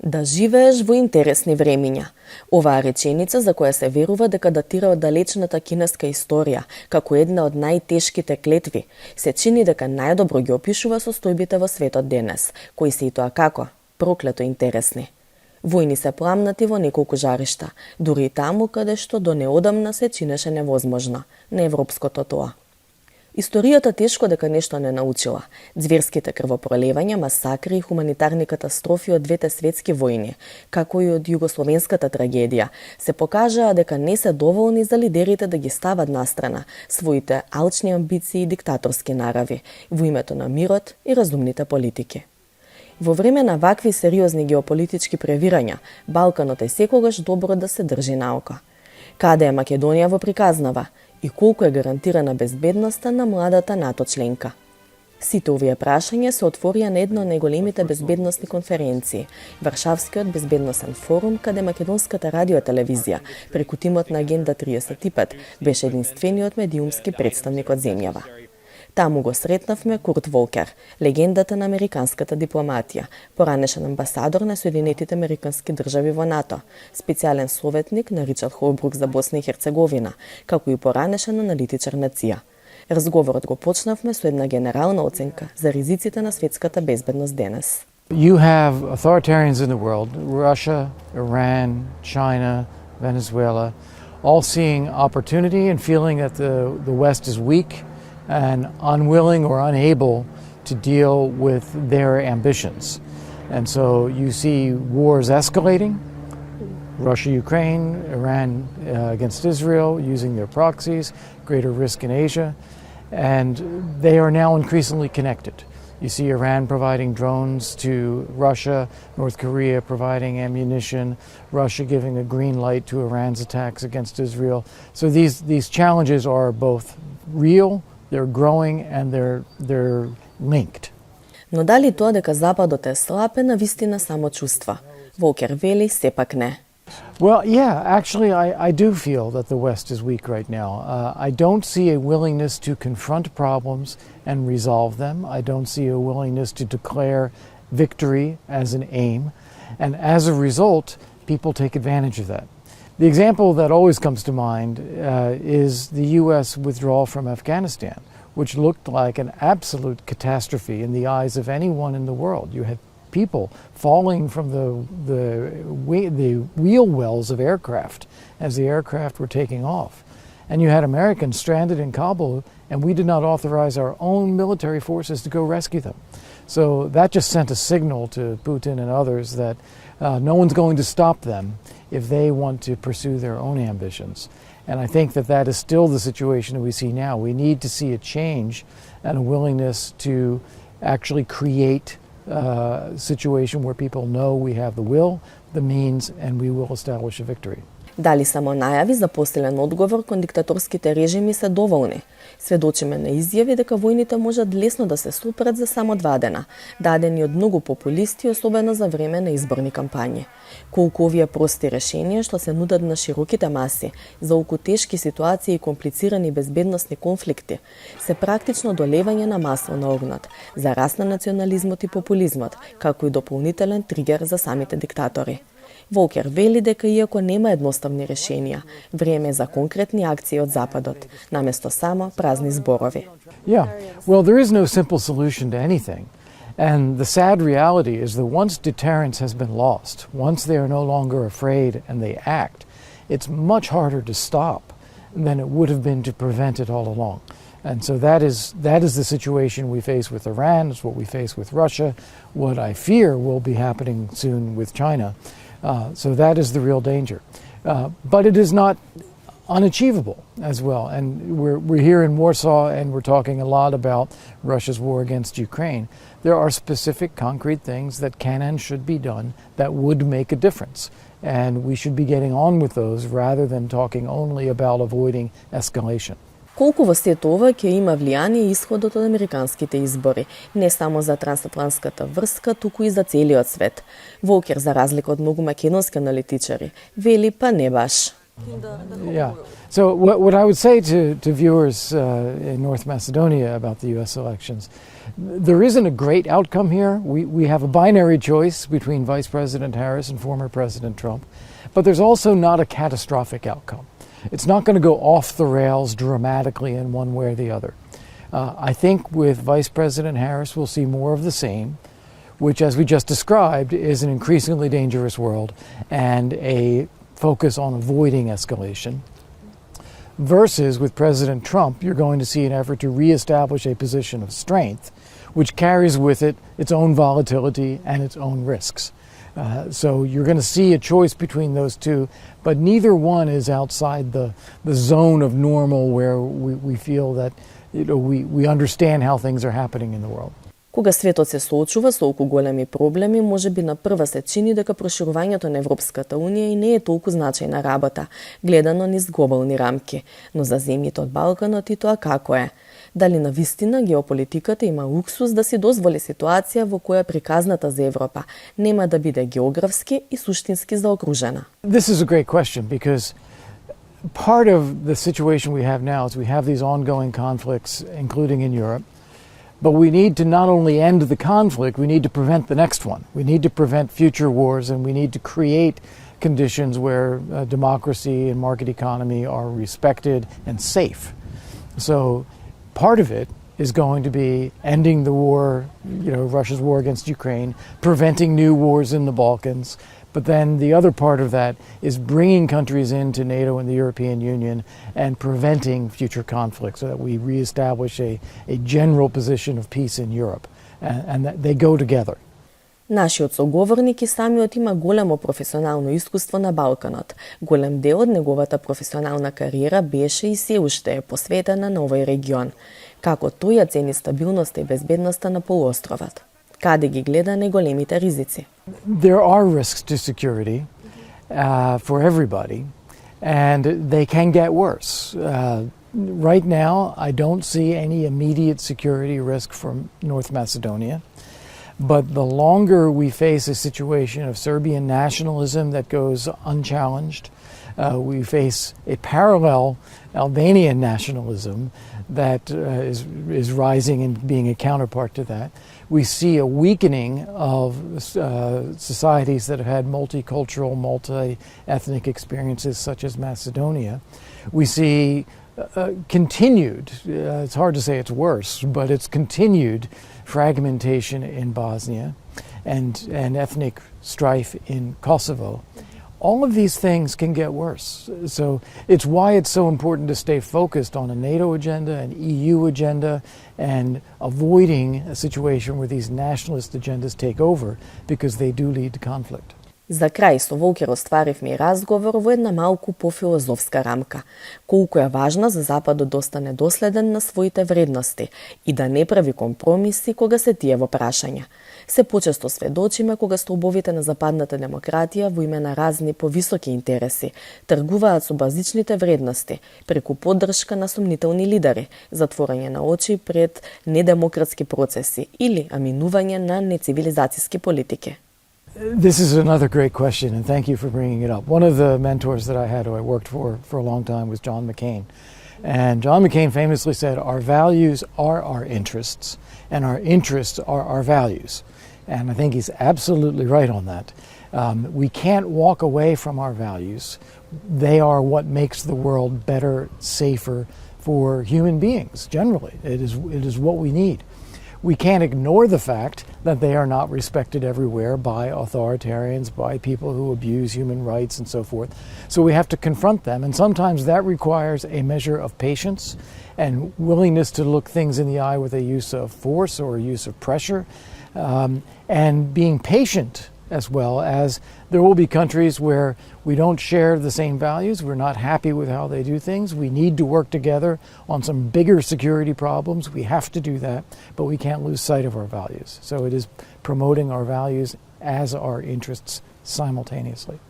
Да живееш во интересни времиња. Оваа реченица, за која се верува дека датира од далечната кинеска историја, како една од најтешките клетви, се чини дека најдобро ги опишува состојбите во светот денес, кои се и тоа како проклето интересни. Војни се пламнати во неколку жаришта, дури и таму каде што до неодамна се чинеше невозможно, неевропското тоа. Историјата тешко дека нешто не научила. Зверските крвопролевања, масакри и хуманитарни катастрофи од двете светски војни, како и од југословенската трагедија, се покажаа дека не се доволни за лидерите да ги стават настрана своите алчни амбиции и диктаторски нарави во името на мирот и разумните политики. Во време на вакви сериозни геополитички превирања, Балканот е секогаш добро да се држи на око. Каде е Македонија во приказнава? И колку е гарантирана безбедноста на младата НАТО членка? Сите овие прашања се отворија на едно од најголемите безбедносни конференции, Варшавскиот безбедносен форум, каде македонската радиотелевизија, преку тимот на Агенда 35, беше единствениот медиумски представник од земјава. Таму го сретнавме Курт Волкер, легендата на американската дипломатија, поранешен амбасадор на Соединетите американски држави во НАТО, специјален советник на Ричард Холбрук за Босна и Херцеговина, како и поранешен аналитичар на ЦИА. Разговорот го почнавме со една генерална оценка за ризиците на светската безбедност денес. You have authoritarians in the world, Russia, Iran, China, Venezuela, all seeing opportunity and feeling that the West is weak and unwilling or unable to deal with their ambitions. And so you see wars escalating, Russia, Ukraine, Iran against Israel, using their proxies, greater risk in Asia, and they are now increasingly connected. You see Iran providing drones to Russia, North Korea providing ammunition, Russia giving a green light to Iran's attacks against Israel. So these challenges are both real, they're growing, and they're linked. Но дали тоа дека Западот е слаб е навистина само чувства? Волкер вели сепак не. Well, yeah, actually I do feel that the West is weak right now. I don't see a willingness to confront problems and resolve them. I don't see a willingness to declare victory as an aim. And as a result, people take advantage of that. The example that always comes to mind is the U.S. withdrawal from Afghanistan, which looked like an absolute catastrophe in the eyes of anyone in the world. You had people falling from the wheel wells of aircraft as the aircraft were taking off. And you had Americans stranded in Kabul, and we did not authorize our own military forces to go rescue them. So that just sent a signal to Putin and others that no one's going to stop them if they want to pursue their own ambitions. And I think that is still the situation that we see now. We need to see a change and a willingness to actually create a situation where people know we have the will, the means, and we will establish a victory. Дали само најави за посилен одговор кон диктаторските режими се доволни? Сведочиме на изјави дека војните можат лесно да се сопрат за само 2 дена, дадени од многу популисти, особено за време на изборни кампањи. Колку овие прости решенија што се нудат на широките маси за околу тешки ситуации и комплицирани безбедносни конфликти, се практично долевање на масло на огнот, за раст на национализмот и популизмот, како и дополнителен тригер за самите диктатори. Волкер вели дека иако нема едноставни решенија, време е за конкретни акции од Западот, наместо само празни зборови. Yeah, well, there is no simple solution to anything. And the sad reality is that once deterrence has been lost, once they are no longer afraid and they act, it's much harder to stop than it would have been to prevent it all along. And so that is the situation we face with Iran, it's what we face with Russia, what I fear will be happening soon with China. So that is the real danger. But it is not unachievable as well. And we're here in Warsaw and we're talking a lot about Russia's war against Ukraine. There are specific concrete things that can and should be done that would make a difference. And we should be getting on with those rather than talking only about avoiding escalation. Колку во сето ова ќе има влијание исходот од американските избори, не само за трансатлантската врска, туку и за целиот свет. Волкер, за разлика од многу македонски аналитичари, вели па не баш. Yeah. So what I would say to viewers in North Macedonia about the U.S. elections, there isn't a great outcome here. We have a binary choice between Vice President Harris and former President Trump, but there's also not a catastrophic outcome. It's not going to go off the rails dramatically in one way or the other. I think with Vice President Harris, we'll see more of the same, which, as we just described, is an increasingly dangerous world and a focus on avoiding escalation. Versus with President Trump, you're going to see an effort to reestablish a position of strength, which carries with it its own volatility and its own risks. So you're going to see a choice between those two, but neither one is outside the zone of normal where we feel that we understand how things are happening in the world. Кога светот се соочува со толку големи проблеми, можеби на прва се чини дека проширувањето на Европската Унија и не е толку значајна работа, гледано низ глобални рамки, но за земјите од Балканот и тоа како е? Дали навистина геополитиката има луксус да си дозволи ситуација во која приказната за Европа нема да биде географски и суштински заокружена? This is a great question because part of the situation we have now is we have these ongoing conflicts, including in Europe. But we need to not only end the conflict, we need to prevent the next one. We need to prevent future wars, and we need to create conditions where democracy and market economy are respected and safe. So part of it is going to be ending the war, Russia's war against Ukraine, preventing new wars in the Balkans. But then the other part of that is bringing countries into NATO and the European Union and preventing future conflicts so that we reestablish a general position of peace in Europe. And that they go together. Нашиот соговорник и самиот има големо професионално искуство на Балканот. Голем дел од неговата професионална кариера беше и се уште е посветена на овој регион. Како тој ја цени стабилноста и безбедноста на полуостровот? Каде ги гледа најголемите ризици? There are risks to security for everybody, and they can get worse. Right now, I don't see any immediate security risk from North Macedonia. But the longer we face a situation of Serbian nationalism that goes unchallenged, we face a parallel Albanian nationalism that is rising and being a counterpart to that. We see a weakening of societies that have had multicultural, multi-ethnic experiences such as Macedonia. We see continued, it's hard to say it's worse, but it's continued fragmentation in Bosnia and ethnic strife in Kosovo. All of these things can get worse. So it's why it's so important to stay focused on a NATO agenda, an EU agenda, and avoiding a situation where these nationalist agendas take over because they do lead to conflict. За крај со Волкер остваривме и разговор во една малку пофилозофска рамка. Колку е важно за Западот да остане доследен на своите вредности и да не прави компромиси кога се тие во прашања. Се почесто сведочиме кога столбовите на западната демократија во име на разни повисоки интереси тргуваат со базичните вредности преку поддршка на сомнителни лидери, затворање на очи пред недемократски процеси или аминување на нецивилизацијски политики. This is another great question, and thank you for bringing it up. One of the mentors that I had who I worked for a long time was John McCain. And John McCain famously said, our values are our interests, and our interests are our values. And I think he's absolutely right on that. We can't walk away from our values. They are what makes the world better, safer for human beings, generally. It is what we need. We can't ignore the fact that they are not respected everywhere by authoritarians, by people who abuse human rights and so forth. So we have to confront them, and sometimes that requires a measure of patience and willingness to look things in the eye with a use of force or a use of pressure, and being patient as well, as there will be countries where we don't share the same values, we're not happy with how they do things, we need to work together on some bigger security problems, we have to do that, but we can't lose sight of our values. So it is promoting our values as our interests simultaneously.